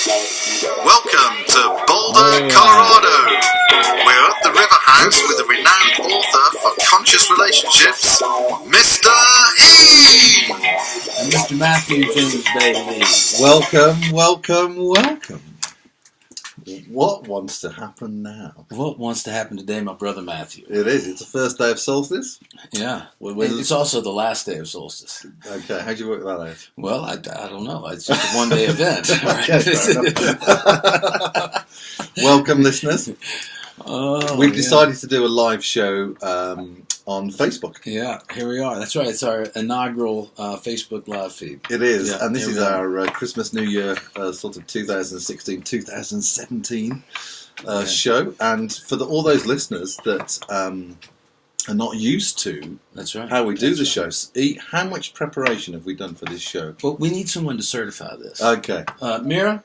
Welcome to Boulder, Colorado. We're at the River House with a renowned author for conscious relationships, Mr. E. And Mr. Matthew Bailey. Welcome. What wants to happen now? What wants to happen today, my brother Matthew? It is. It's the first day of solstice. Yeah. It's also the last day of solstice. Okay. How'd you work that out? Well, I don't know. It's just a one-day event. Okay, fair enough. Welcome, listeners. We've decided to do a live show on Facebook. Yeah, here we are. That's right. It's our inaugural Facebook live feed. It is. Yeah, and this is our Christmas, New Year, sort of 2016, 2017 show. And for all those listeners that are not used to That's right. how we do the shows, how much preparation have we done for this show? Well, we need someone to certify this. Okay. Mira?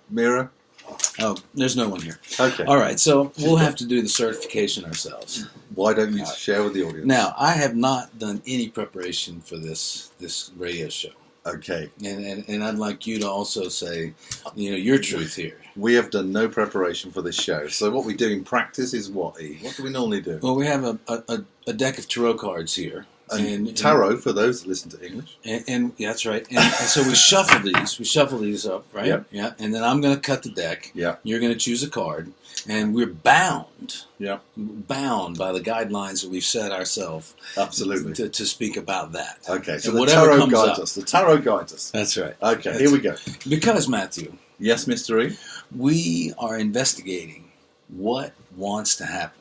Oh, there's no one here. Okay. All right, so we'll have to do the certification ourselves. Why don't you share with the audience? Now, I have not done any preparation for this radio show. Okay. And I'd like you to also say, your truth here. We have done no preparation for this show. So what we do in practice is what, E? What do we normally do? Well, we have a deck of tarot cards here. And tarot, for those that listen to English. And yeah, that's right. And so we shuffle these. We shuffle these up, right? Yep. Yeah. And then I'm going to cut the deck. Yeah. You're going to choose a card. And we're bound. Yeah. Bound by the guidelines that we've set ourselves. Absolutely. To speak about that. Okay. So and the tarot guides us. The tarot guides us. That's right. Okay. Here we go. Because, Matthew. Yes, Mr. E? We are investigating what wants to happen.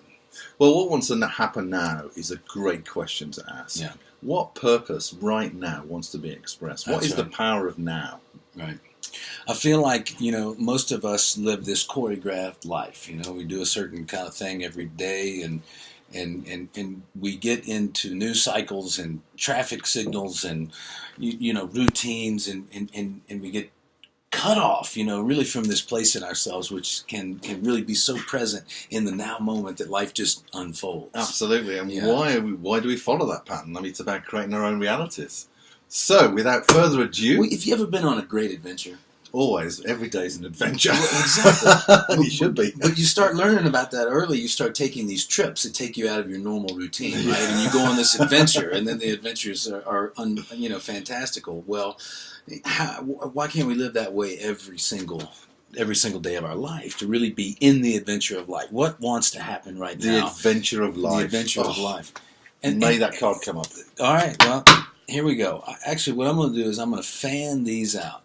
Well, what wants to happen now is a great question to ask. Yeah. What purpose right now wants to be expressed? What is the power of now? Right. I feel like, most of us live this choreographed life. We do a certain kind of thing every day, and we get into news cycles and traffic signals and, routines, and we get cut off, really from this place in ourselves, which can really be so present in the now moment that life just unfolds. Absolutely. And why do we follow that pattern? I mean, it's about creating our own realities. So, without further ado... Well, if you ever been on a great adventure... Always. Every day's an adventure. Well, exactly. And you should be. But you start learning about that early. You start taking these trips that take you out of your normal routine, right? And you go on this adventure, and then the adventures are fantastical. Well, why can't we live that way every single day of our life, to really be in the adventure of life? What wants to happen right now? The adventure of life. The adventure of life. And may that card come up. All right, well, here we go. Actually, what I'm going to do is I'm going to fan these out.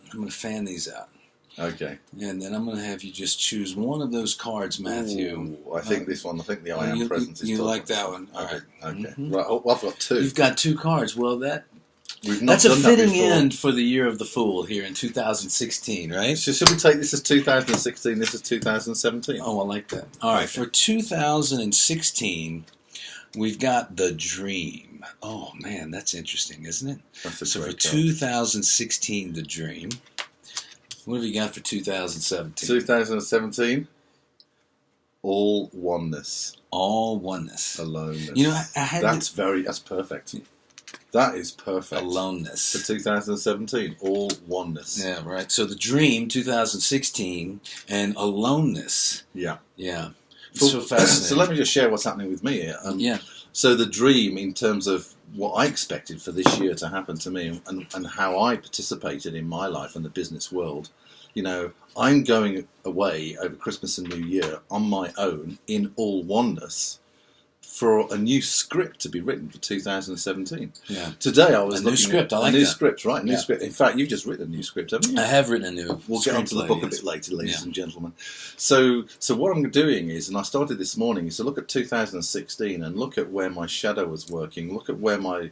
Okay. And then I'm going to have you just choose one of those cards, Matthew. Ooh, I think this one. I think the I Am Presence is You top. like that one? All okay. right. Okay. Mm-hmm. Right. Oh, I've got two. You've got two cards. Well, that's a fitting end for the Year of the Fool here in 2016, right? So should we take this as 2016, this is 2017? Oh, I like that. All right. For 2016, we've got The Dream. Oh, man, that's interesting, isn't it? That's a So for great card. 2016, The Dream. What have you got for 2017? 2017, All Oneness. All Oneness. Aloneness. I had that's perfect. That is perfect. Aloneness. For 2017, All Oneness. Yeah, right. So The Dream, 2016, and Aloneness. Yeah. Yeah. So fascinating. So let me just share what's happening with me here. Yeah. So The Dream, in terms of what I expected for this year to happen to me and how I participated in my life and the business world, I'm going away over Christmas and New Year on my own in all oneness for a new script to be written for 2017. Yeah. Today I was a new script. I like a new that. script, right? New script. In fact, you've just written a new script, haven't you? I have written a new. We'll get onto the book a bit later, ladies and gentlemen. So what I'm doing is, and I started this morning, is to look at 2016 and look at where my shadow was working, look at where I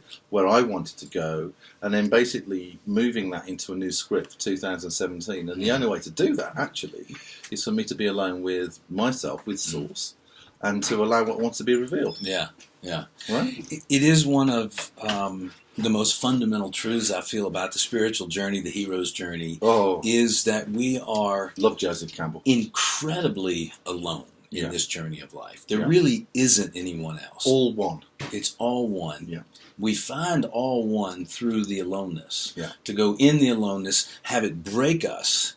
wanted to go, and then basically moving that into a new script for 2017. And the only way to do that, actually, is for me to be alone with myself, with Source, and to allow what wants to be revealed. Yeah, yeah. Right? It is one of the most fundamental truths I feel about the spiritual journey, the hero's journey, is that we are Love Joseph Campbell. Incredibly alone in this journey of life. There really isn't anyone else. All one. It's all one. Yeah. We find all one through the aloneness. Yeah. To go in the aloneness, have it break us,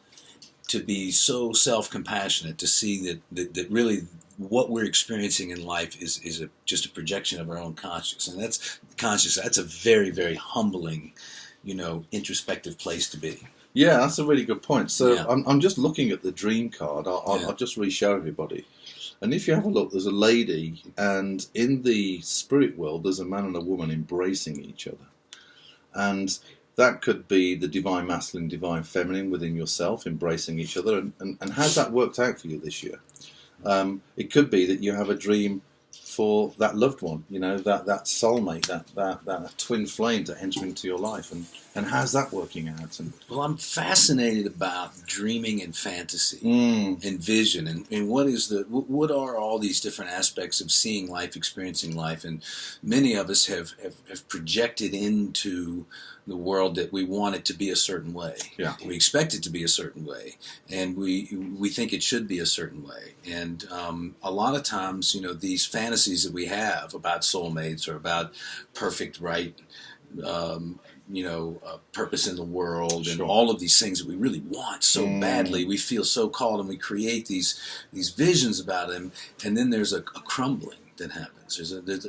to be so self-compassionate, to see that really what we're experiencing in life is just a projection of our own conscious, and that's a very, very humbling, introspective place to be. Yeah, that's a really good point. So Yeah. I'm just looking at the dream card. I'll just re-show everybody. And if you have a look, there's a lady, and in the spirit world, there's a man and a woman embracing each other. And that could be the divine masculine, divine feminine within yourself, embracing each other. And how's that worked out for you this year? It could be that you have a dream for that loved one, that soulmate, that twin flame to enter into your life. And how's that working out? Well, I'm fascinated about dreaming and fantasy and vision, and what are all these different aspects of seeing life, experiencing life, and many of us have projected into the world that we want it to be a certain way. Yeah. We expect it to be a certain way, and we think it should be a certain way. And a lot of times, these fantasies that we have about soulmates or about perfect, right, purpose in the world, and all of these things that we really want so badly, we feel so called, and we create these visions about them, and then there's a crumbling that happens.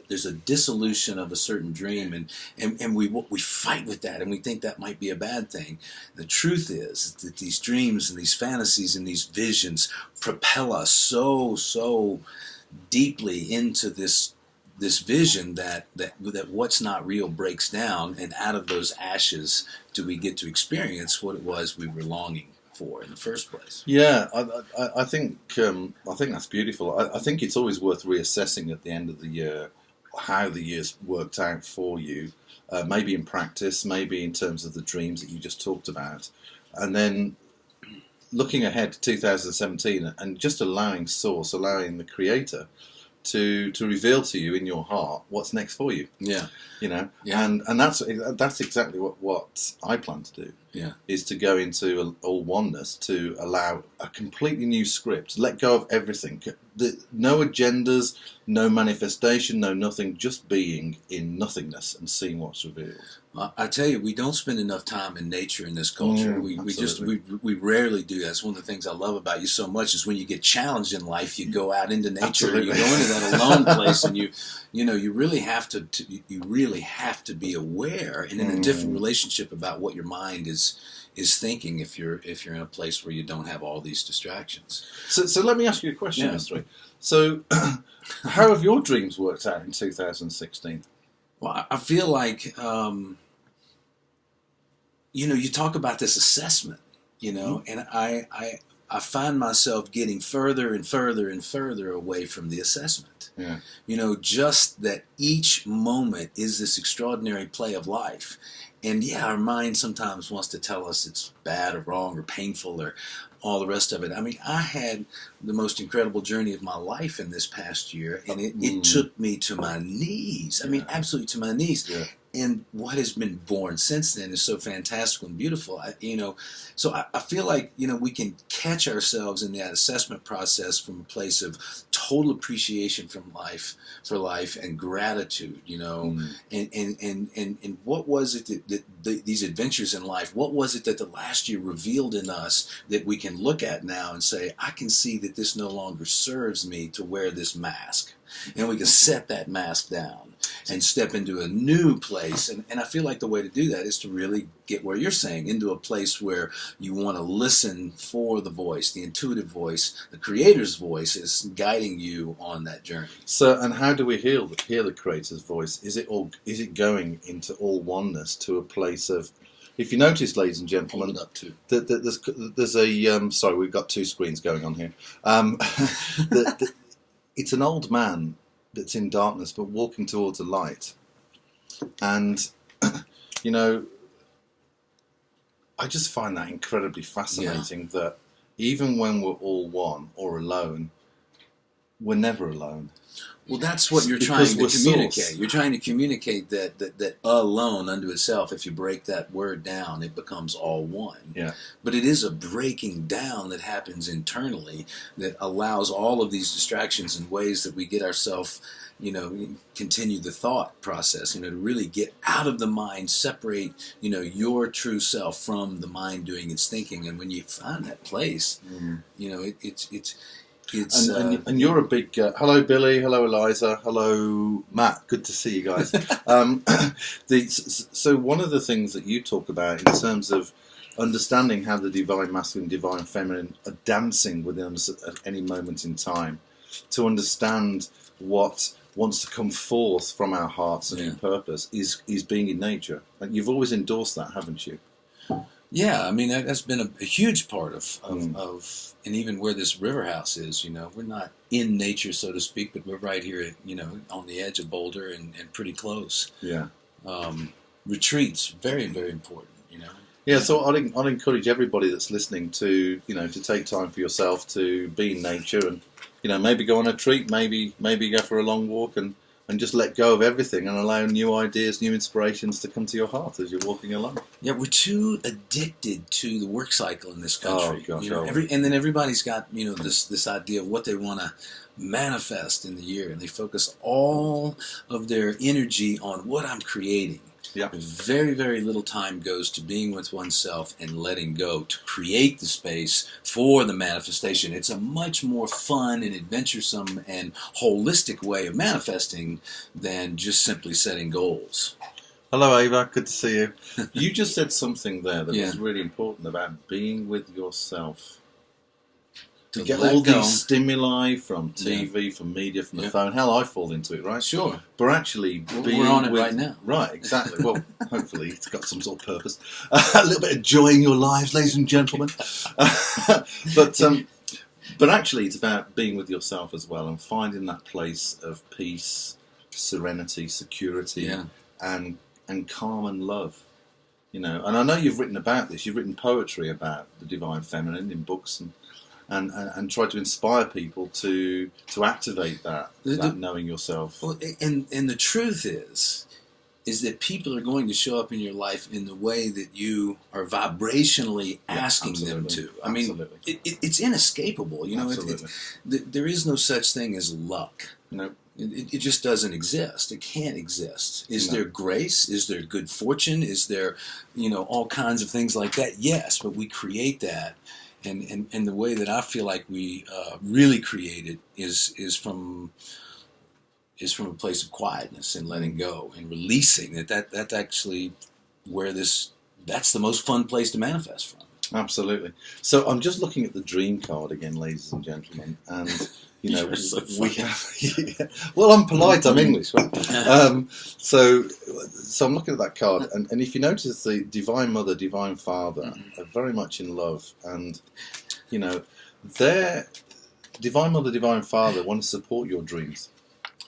There's a dissolution of a certain dream, and we fight with that, and we think that might be a bad thing. The truth is that these dreams and these fantasies and these visions propel us so deeply into this vision that what's not real breaks down, and out of those ashes do we get to experience what it was we were longing for in the first place. Yeah, I think that's beautiful. I think it's always worth reassessing at the end of the year how the year's worked out for you, maybe in practice, maybe in terms of the dreams that you just talked about, and then looking ahead to 2017 and just allowing Source, allowing the Creator to reveal to you in your heart what's next for you. Yeah. And that's exactly what I plan to do. Yeah. Is to go into all oneness, to allow a completely new script, let go of everything, no agendas, no manifestation, no nothing, just being in nothingness and seeing what's revealed. I tell you, we don't spend enough time in nature in this culture. We rarely do. That's one of the things I love about you so much, is when you get challenged in life, you go out into nature. Absolutely. You go into that alone place, and you really have to be aware and in a different relationship about what your mind is thinking if you're in a place where you don't have all these distractions. So let me ask you a question, Yeah. Mystery. So how have your dreams worked out in 2016? Well, I feel like, you talk about this assessment, and I find myself getting further and further and further away from the assessment. Yeah. Just that each moment is this extraordinary play of life. And yeah, our mind sometimes wants to tell us it's bad or wrong or painful or all the rest of it. I mean, I had the most incredible journey of my life in this past year, and it took me to my knees. I mean, absolutely to my knees. Yeah. And what has been born since then is so fantastic and beautiful. So I feel like, we can catch ourselves in that assessment process from a place of total appreciation for life and gratitude, and what was it that these adventures in life, what was it that the last year revealed in us that we can look at now and say, I can see that this no longer serves me to wear this mask. And we can set that mask down and step into a new place. And I feel like the way to do that is to really get where you're saying, into a place where you want to listen for the voice, the intuitive voice, the Creator's voice is guiding you on that journey. So, and how do we hear the Creator's voice? Is it going into all oneness to a place of, if you notice, ladies and gentlemen, there's a sorry, we've got two screens going on here. It's an old man that's in darkness but walking towards the light. And, I just find that incredibly fascinating, that even when we're all one or alone, we're never alone. Well, that's what you're Because trying to we're communicate. source. You're trying to communicate that alone unto itself, if you break that word down, it becomes all one. Yeah. But it is a breaking down that happens internally that allows all of these distractions and ways that we get ourselves, continue the thought process, to really get out of the mind, separate, your true self from the mind doing its thinking. And when you find that place, And you're a big hello, Billy. Hello, Eliza. Hello, Matt. Good to see you guys. So one of the things that you talk about in terms of understanding how the divine masculine, divine feminine are dancing within us at any moment in time, to understand what wants to come forth from our hearts and in purpose is being in nature. And you've always endorsed that, haven't you? Yeah, I mean, that's been a huge part of and even where this river house is, we're not in nature, so to speak, but we're right here, on the edge of Boulder and pretty close. Yeah. Retreats, very, very important, Yeah, so I'd encourage everybody that's listening to, to take time for yourself to be in nature and, maybe go on a treat, maybe go for a long walk and just let go of everything and allow new ideas, new inspirations to come to your heart as you're walking along. Yeah, we're too addicted to the work cycle in this country. Oh, gosh, and then everybody's got this idea of what they want to manifest in the year, and they focus all of their energy on what I'm creating. Yeah. Very, very little time goes to being with oneself and letting go to create the space for the manifestation. It's a much more fun and adventuresome and holistic way of manifesting than just simply setting goals. Hello, Ava. Good to see you. You just said something there that Yeah. was really important about being with yourself. To To get let all go. these stimuli from TV, from media, from the phone. Hell, I fall into it, right? Sure. But actually, being We're on it with, right now. Right, exactly. Well, hopefully it's got some sort of purpose. A little bit of joy in your lives, ladies and gentlemen. But actually, it's about being with yourself as well and finding that place of peace, serenity, security, and calm and love. And I know you've written about this. You've written poetry about the divine feminine in books and try to inspire people to activate that knowing yourself. Well, and the truth is that people are going to show up in your life in the way that you are vibrationally asking them to. I mean, it's inescapable. There is no such thing as luck. No. It just doesn't exist. It can't exist. Is there grace? Is there good fortune? Is there, all kinds of things like that? Yes, but we create that. And the way that I feel like we really create it is from a place of quietness and letting go and releasing. That's actually where that's the most fun place to manifest from. Absolutely. So I'm just looking at the dream card again, ladies and gentlemen, and You're so we have. Well, I'm polite. I'm English, right? So I'm looking at that card, and if you notice, the Divine Mother, Divine Father are very much in love, and their Divine Mother, Divine Father want to support your dreams.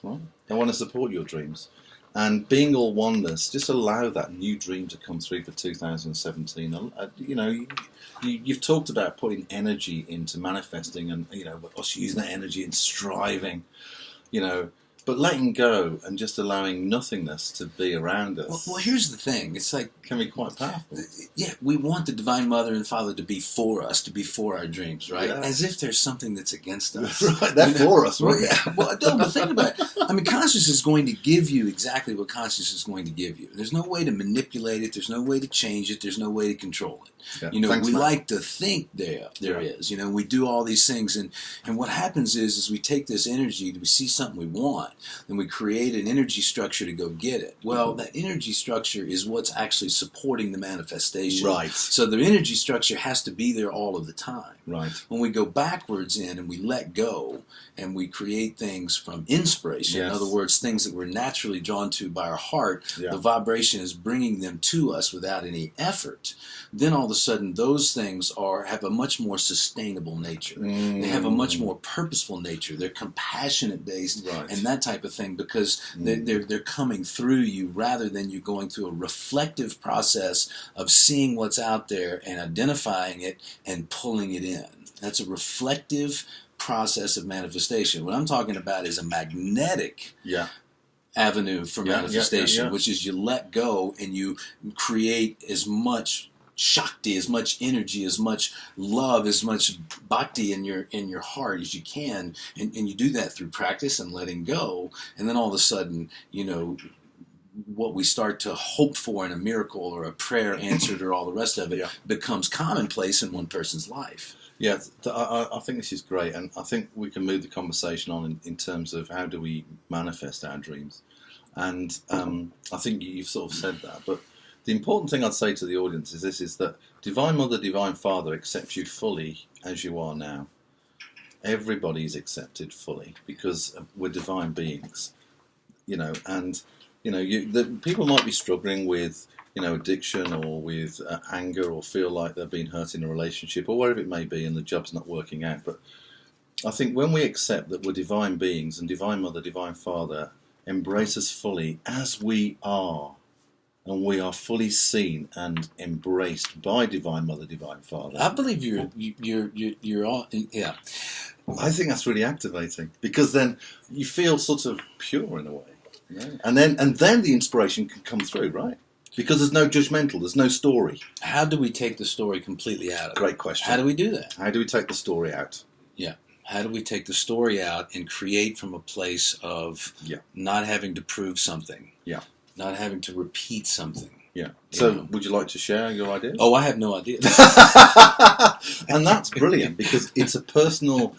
Right? They want to support your dreams, and being all oneness, just allow that new dream to come through for 2017. You've talked about putting energy into manifesting, and us using that energy and striving, but letting go and just allowing nothingness to be around us. Well, here's the thing. It's like can be quite powerful. Yeah, we want the Divine Mother and Father to be for us, to be for our dreams, right? Yeah. As if there's something that's against us. Right, they're for us, right? Well, no, but think about it. I mean, consciousness is going to give you exactly what consciousness is going to give you. There's no way to manipulate it. There's no way to change it. There's no way to control it. Yeah. Thanks, we Matt. like to think there is. We do all these things, and what happens is we take this energy, we see something we want, then we create an energy structure to go get it. Well, that energy structure is what's actually supporting the manifestation. Right. So the energy structure has to be there all of the time. Right. When we go backwards in and we let go and we create things from inspiration, in other words, things that we're naturally drawn to by our heart, the vibration is bringing them to us without any effort. Then all of a sudden those things have a much more sustainable nature. They have a much more purposeful nature. They're compassionate based and that type of thing, because they're coming through you rather than you going through a reflective process of seeing what's out there and identifying it and pulling it in. That's a reflective process of manifestation. What I'm talking about is a magnetic Yeah. avenue for manifestation, yeah. which is you let go and you create as much Shakti, as much energy, as much love, as much bhakti in your heart as you can, and you do that through practice and letting go, and then all of a sudden, what we start to hope for in a miracle or a prayer answered or all the rest of it becomes commonplace in one person's life. Yeah, I think this is great, and I think we can move the conversation on in terms of how do we manifest our dreams, and I think you've sort of said that, but the important thing I'd say to the audience is this, is that Divine Mother, Divine Father accepts you fully as you are now. Everybody's accepted fully because we're divine beings, and people might be struggling with addiction or with anger, or feel like they've been hurt in a relationship or whatever it may be and the job's not working out. But I think when we accept that we're divine beings and Divine Mother, Divine Father embrace us fully as we are, and we are fully seen and embraced by Divine Mother, Divine Father. I believe you're all, yeah. I think that's really activating, because then you feel sort of pure in a way, and then the inspiration can come through, right? Because there's no judgmental, there's no story. How do we take the story completely out of it? Great question. How do we do that? How do we take the story out? Yeah. How do we take the story out and create from a place of not having to prove something? Yeah. Not having to repeat something. Yeah. So, would you like to share your ideas? Oh, I have no idea. And that's brilliant, because it's a personal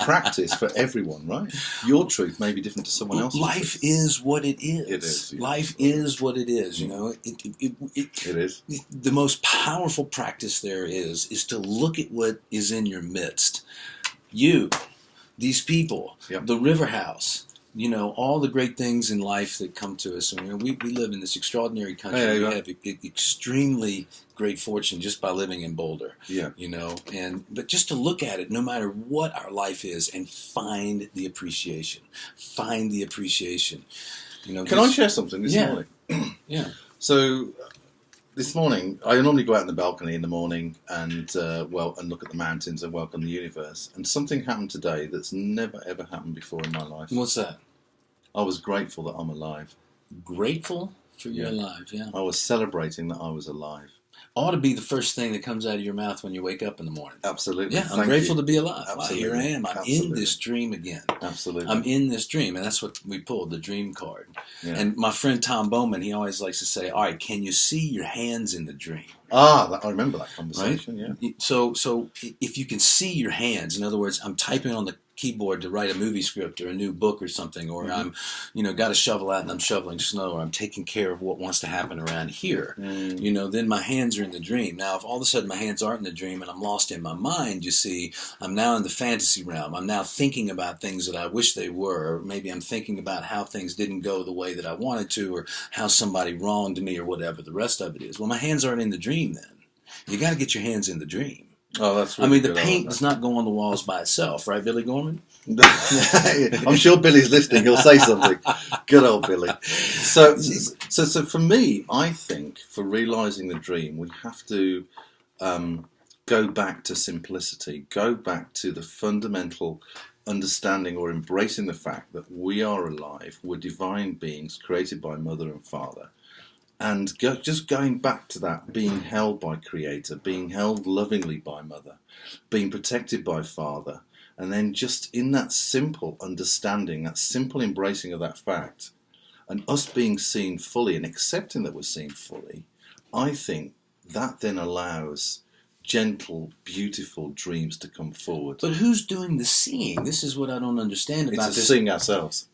practice for everyone, right? Your truth may be different to someone else's. Life is what it is. It is. Yeah. Life is what it is. It is. The most powerful practice there is to look at what is in your midst. You, these people, the river house. All the great things in life that come to us. I mean, we live in this extraordinary country. We have extremely great fortune just by living in Boulder. Yeah. But just to look at it, no matter what our life is, and find the appreciation. Find the appreciation. Can I share something this morning? Yeah. So, this morning, I normally go out on the balcony in the morning and and look at the mountains and welcome the universe. And something happened today that's never ever happened before in my life. What's that? I was grateful that I'm alive. Grateful for you're alive, yeah. I was celebrating that I was alive. Ought to be the first thing that comes out of your mouth when you wake up in the morning. Absolutely. Yeah, I'm grateful to be alive. Absolutely. Here I am. I'm in this dream again. Absolutely. I'm in this dream, and that's what we pulled, the dream card. Yeah. And my friend Tom Bowman, he always likes to say, all right, can you see your hands in the dream? I remember that conversation, right? Yeah. So if you can see your hands, in other words, I'm typing on the keyboard to write a movie script or a new book or something, or I'm, got a shovel out and I'm shoveling snow, or I'm taking care of what wants to happen around here, then my hands are in the dream. Now, if all of a sudden my hands aren't in the dream and I'm lost in my mind, you see, I'm now in the fantasy realm. I'm now thinking about things that I wish they were, or maybe I'm thinking about how things didn't go the way that I wanted to, or how somebody wronged me, or whatever the rest of it is. Well, my hands aren't in the dream then. You got to get your hands in the dream. Oh, that's really the paint does not go on the walls by itself, right, Billy Gorman? I'm sure Billy's listening. He'll say something. Good old Billy. So for me, I think for realizing the dream, we have to go back to simplicity, go back to the fundamental understanding or embracing the fact that we are alive, we're divine beings created by Mother and Father. And just going back to that, being held by Creator, being held lovingly by Mother, being protected by Father, and then just in that simple understanding, that simple embracing of that fact, and us being seen fully and accepting that we're seen fully, I think that then allows gentle, beautiful dreams to come forward. But who's doing the seeing? This is what I don't understand about this. It's seeing ourselves.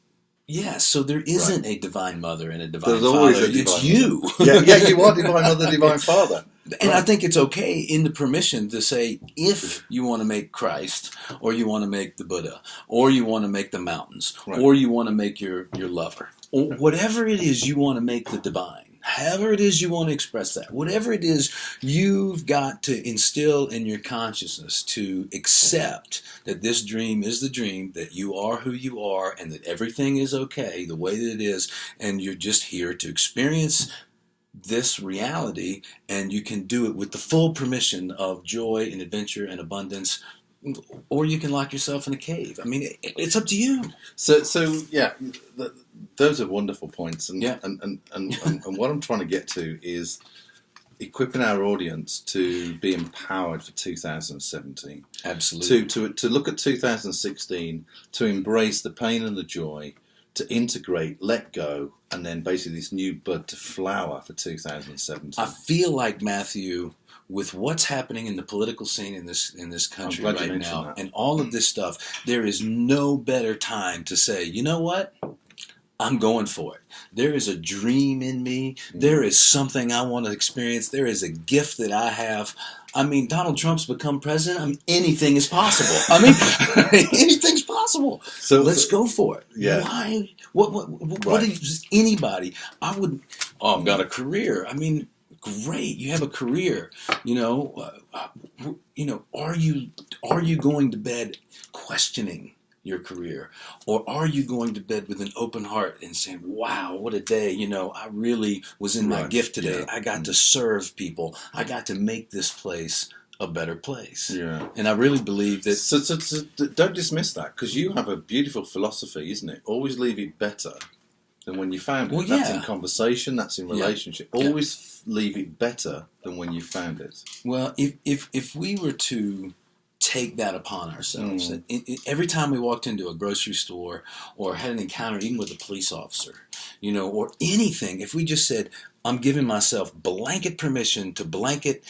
Yeah, so there isn't a divine mother and a divine There's father. Always a divine it's you. Yeah, you are divine mother, divine father. And I think it's okay in the permission to say, if you want to make Christ, or you want to make the Buddha, or you want to make the mountains, or you want to make your lover, or whatever it is you want to make the divine, however it is you want to express that, whatever it is you've got to instill in your consciousness to accept that this dream is the dream, that you are who you are, and that everything is okay the way that it is, and you're just here to experience this reality, and you can do it with the full permission of joy and adventure and abundance or you can lock yourself in a cave. I mean, it's up to you. So yeah, those are wonderful points, and Yeah. and what I'm trying to get to is equipping our audience to be empowered for 2017. Absolutely. To look at 2016, to embrace the pain and the joy, to integrate, let go, and then basically this new bud to flower for 2017. I feel like, Matthew, with what's happening in the political scene in this country right now, and all of this stuff, there is no better time to say, you know what? I'm going for it. There is a dream in me. There is something I want to experience. There is a gift that I have. I mean, Donald Trump's become president. I mean, anything is possible. I mean, anything's possible. So let's go for it. Yeah. Why? What is anybody? I would. Oh, I've got a career. I mean, great. You have a career. You know. Are you going to bed questioning your career, or are you going to bed with an open heart and saying, wow, what a day, I really was in my gift today. I got to serve people. I got to make this place a better place. Yeah. And I really believe that... So don't dismiss that, because you have a beautiful philosophy, isn't it? Always leave it better than when you found it. That's in conversation, that's in relationship. Always leave it better than when you found it. Well, if we were to take that upon ourselves. Every time we walked into a grocery store or had an encounter even with a police officer, or anything, if we just said, I'm giving myself blanket permission to blanket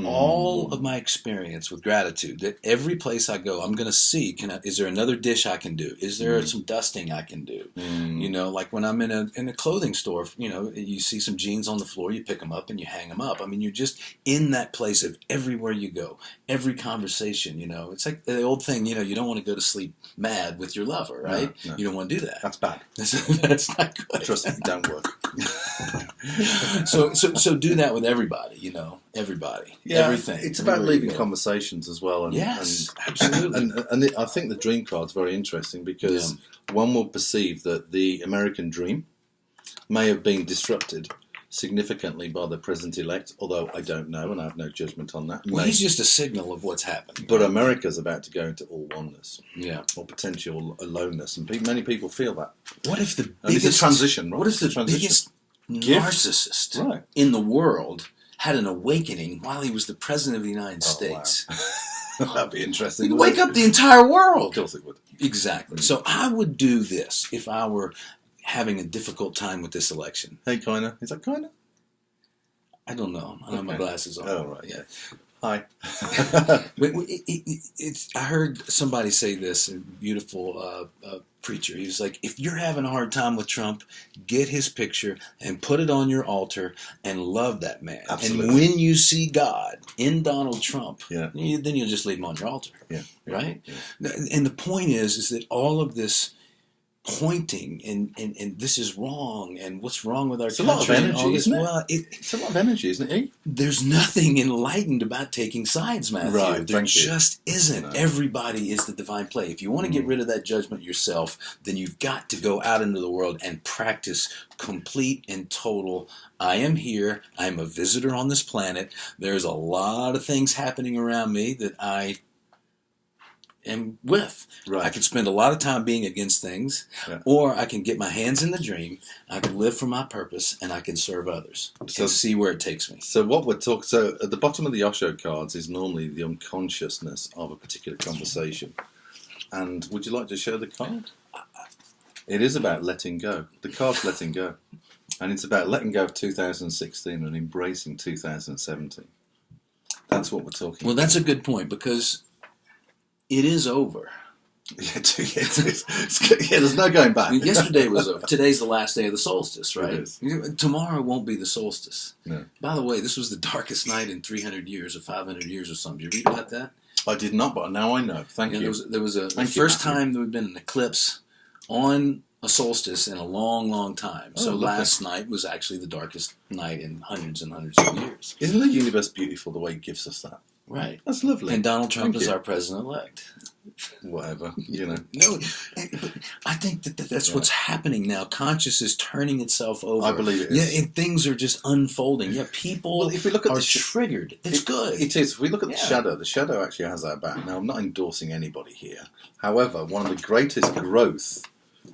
all of my experience with gratitude, that every place I go, I'm going to see, is there another dish I can do? Is there some dusting I can do? Like when I'm in a clothing store, you see some jeans on the floor, you pick them up and you hang them up. I mean, you're just in that place of everywhere you go, every conversation, it's like the old thing, you don't want to go to sleep mad with your lover, right? No. You don't want to do that. That's bad. That's not good. Trust me, it don't work. So do that with everybody, everybody. Yeah, everything. It's about leaving conversations as well. And, absolutely. And I think the dream card's very interesting, because one will perceive that the American dream may have been disrupted significantly by the president-elect, although I don't know and I have no judgment on that. Well, he's just a signal of what's happening. But America's about to go into all oneness. Yeah. Or potential aloneness. And many people feel that. What if the biggest... It's a transition, right? What if the biggest narcissist in the world had an awakening while he was the president of the United States? Wow. That'd be interesting. He'd wake up the entire world. Of course it would. Exactly. So I would do this if I were having a difficult time with this election. Hey, Kiner. Is that Kiner? I don't know. I don't have my glasses on. Oh, right. Yeah. Hi. I heard somebody say this, a beautiful preacher. He was like, if you're having a hard time with Trump, get his picture and put it on your altar and love that man. Absolutely. And when you see God in Donald Trump, then you'll just leave him on your altar. Yeah. Right? Yeah. And the point is that all of this pointing and this is wrong and what's wrong with our country. It's a lot of energy, isn't it? Well, it's a lot of energy, isn't it? There's nothing enlightened about taking sides, Matthew. Right, there just isn't. No. Everybody is the divine play. If you want to get rid of that judgment yourself, then you've got to go out into the world and practice complete and total. I am here. I am a visitor on this planet. There's a lot of things happening around me that I am with. Right. I could spend a lot of time being against things, or I can get my hands in the dream, I can live for my purpose, and I can serve others and see where it takes me. So what we're talking, so at the bottom of the Osho cards is normally the unconsciousness of a particular conversation. And would you like to show the card? It is about letting go. The card's letting go. And it's about letting go of 2016 and embracing 2017. That's what we're talking about. Well, that's a good point, because it is over. Yeah, there's no going back. Yesterday was over. Today's the last day of the solstice, right? It is. Tomorrow won't be the solstice. No. By the way, this was the darkest night in 300 years or 500 years or something. Did you read about that? I did not, but now I know. Thank you. There was the first time there had been an eclipse on a solstice in a long, long time. So last night was actually the darkest night in hundreds and hundreds of years. Isn't the universe beautiful the way it gives us that? Right. That's lovely. And Donald Trump is our president-elect. whatever, No, but I think that's what's happening now. Conscious is turning itself over. I believe it is. Yeah, and things are just unfolding. Yeah, people If we look at are triggered. It's good. It is. If we look at the shadow actually has our back. Now, I'm not endorsing anybody here. However, one of the greatest growth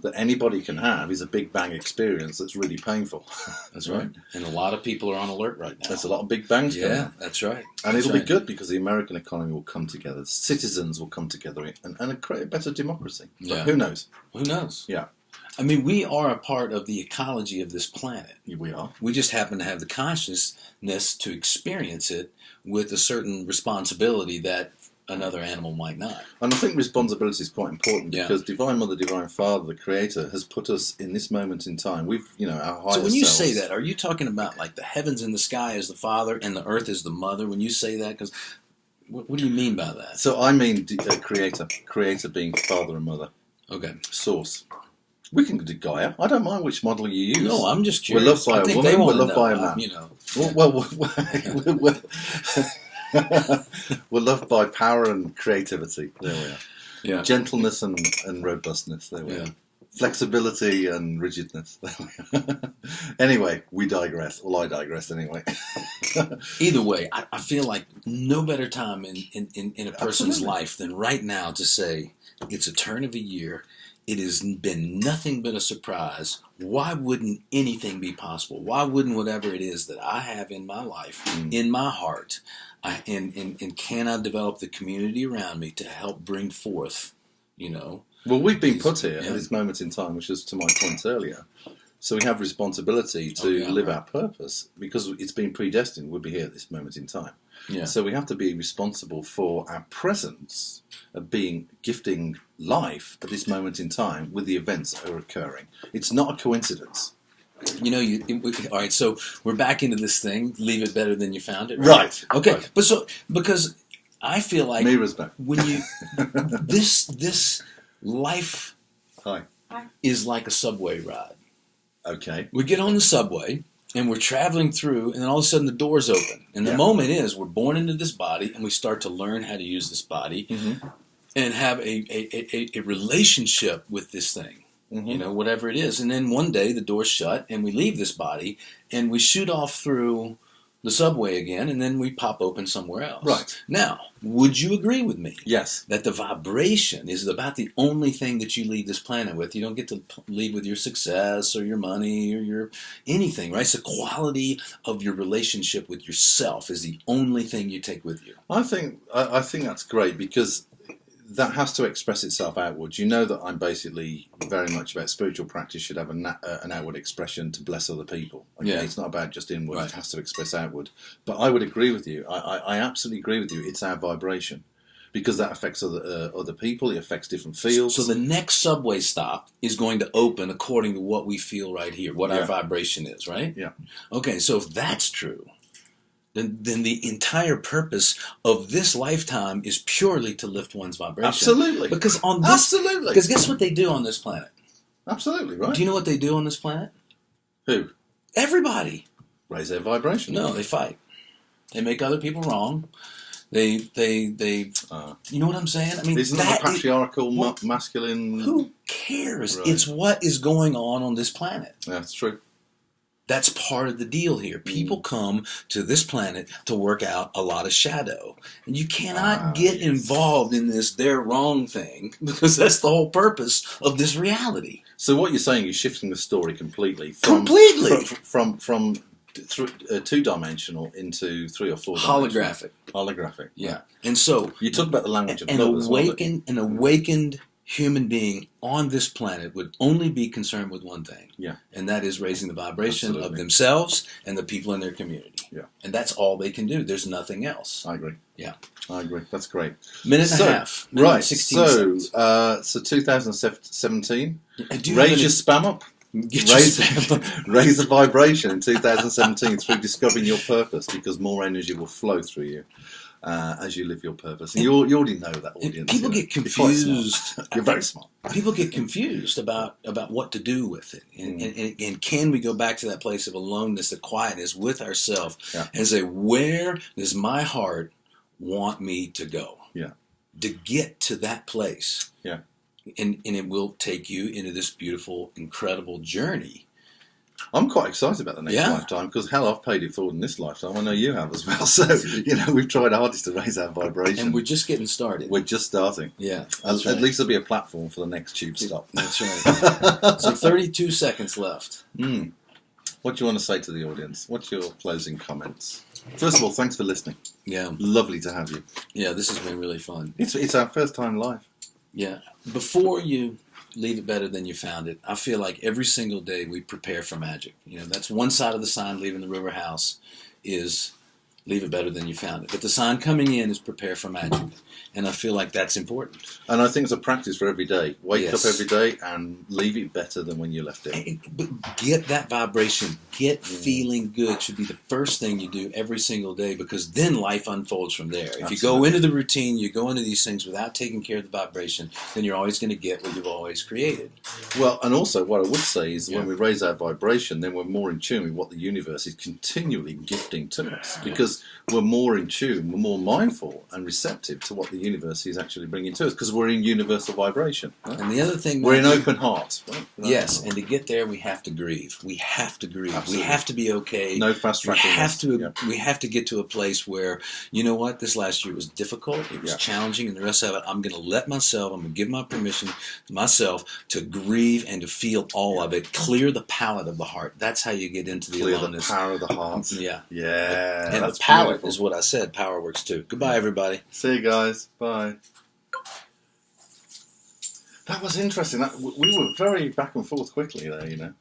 that anybody can have is a Big Bang experience that's really painful. That's right. And a lot of people are on alert right now. There's a lot of Big Bangs coming. Yeah, that's right. And it'll be good because the American economy will come together. Citizens will come together and create a better democracy. But who knows? Who knows? Yeah. I mean, we are a part of the ecology of this planet. We are. We just happen to have the consciousness to experience it with a certain responsibility that another animal might not. And I think responsibility is quite important because Divine Mother, Divine Father, the Creator, has put us in this moment in time. We've, our higher So when you selves, say that, are you talking about like the heavens and the sky as the Father and the earth as the Mother? When you say that, because what do you mean by that? So I mean Creator being Father and Mother. Okay. Source. We can do Gaia. I don't mind which model you use. No, I'm just curious. We're loved by a woman. We're loved by a man. Well, we're loved by power and creativity. There we are. Yeah. Gentleness and robustness. There we are. Flexibility and rigidness. There we are. Anyway, we digress. Well, I digress anyway. Either way, I feel like no better time in a person's life than right now to say it's a turn of a year. It has been nothing but a surprise. Why wouldn't anything be possible? Why wouldn't whatever it is that I have in my life, in my heart, and can I develop the community around me to help bring forth, Well, we've been put here at this moment in time, which is to my point earlier. So we have responsibility to live our purpose because it's been predestined. We'll be here at this moment in time. Yeah. So we have to be responsible for our presence of gifting life at this moment in time with the events that are occurring. It's not a coincidence. All right, so we're back into this thing, leave it better than you found it, right? Okay, right. But because I feel like Mira's back. When you this life is like a subway ride. Okay. We get on the subway and we're traveling through, and then all of a sudden the doors open, and the moment is we're born into this body, and we start to learn how to use this body and have a relationship with this thing. Whatever it is. And then one day the door's shut and we leave this body and we shoot off through the subway again and then we pop open somewhere else. Right. Now, would you agree with me? Yes. That the vibration is about the only thing that you leave this planet with. You don't get to leave with your success or your money or your anything, right? It's the quality of your relationship with yourself is the only thing you take with you. I think that's great because that has to express itself outwards. You know that I'm basically very much about spiritual practice should have an outward expression to bless other people. Okay? Yeah. It's not about just inward. Right. It has to express outward. But I would agree with you. I absolutely agree with you. It's our vibration because that affects other people. It affects different fields. So the next subway stop is going to open according to what we feel right here, what our vibration is, right? Yeah. Okay, so if that's true, then the entire purpose of this lifetime is purely to lift one's vibration. Absolutely. Because because guess what they do on this planet? Absolutely, right. Do you know what they do on this planet? Who? Everybody. Raise their vibration. No, they fight. They make other people wrong. They you know what I'm saying? I mean, isn't that patriarchal, masculine? Who cares? Right. It's what is going on this planet. That's true. That's part of the deal here. People come to this planet to work out a lot of shadow. And you cannot get involved in this they're wrong thing because that's the whole purpose of this reality. So what you're saying is shifting the story completely. From two-dimensional into 3 or 4 holographic. Holographic. Yeah. And so you talk about the language of love as well. An awakened human being on this planet would only be concerned with one thing. Yeah. And that is raising the vibration of themselves and the people in their community. Yeah. And that's all they can do. There's nothing else. I agree. Yeah. I agree. That's great. Minute and a half. Right. 16 seconds. So 2017. Raise your spam up. Raise the vibration in 2017 through discovering your purpose because more energy will flow through you. As you live your purpose. And you already know that audience. People get confused. You're very smart. People get confused about what to do with it. And can we go back to that place of aloneness, the quietness with ourselves and say, where does my heart want me to go? Yeah. to get to that place. Yeah. And it will take you into this beautiful, incredible journey. I'm quite excited about the next lifetime because, hell, I've paid it forward in this lifetime. I know you have as well. So, we've tried our hardest to raise our vibration. And we're just getting started. We're just starting. Yeah. At least there'll be a platform for the next tube stop. That's right. So 32 seconds left. What do you want to say to the audience? What's your closing comments? First of all, thanks for listening. Yeah. Lovely to have you. Yeah, this has been really fun. It's our first time live. Yeah. Before you leave it better than you found it, I feel like every single day we prepare for magic. That's one side of the sign leaving the river house is leave it better than you found it. But the sign coming in is prepare for magic. And I feel like that's important. And I think it's a practice for every day. Wake Yes. up every day and leave it better than when you left it. But get that vibration. Get feeling good should be the first thing you do every single day, because then life unfolds from there. If you go into the routine, you go into these things without taking care of the vibration, then you're always going to get what you've always created. Well, and also what I would say is when we raise our vibration, then we're more in tune with what the universe is continually gifting to us, because we're more in tune, we're more mindful and receptive to what the universe is actually bringing to us, because we're in universal vibration. Right? And the other thing, we're in open heart. Right? Yes, and to get there, we have to grieve. We have to grieve. Absolutely. We have to be okay. No fast tracking. We have to get to a place where, you know what, this last year was difficult, it was challenging, and the rest of it, I'm going to let myself, I'm going to give my permission to myself to grieve and to feel all of it. Clear the palette of the heart. That's how you get into the aloneness. The power of the heart. Yeah. Yeah. And the palette is what I said. Power works too. Goodbye, everybody. See you guys. Bye. That was interesting. We were very back and forth quickly there,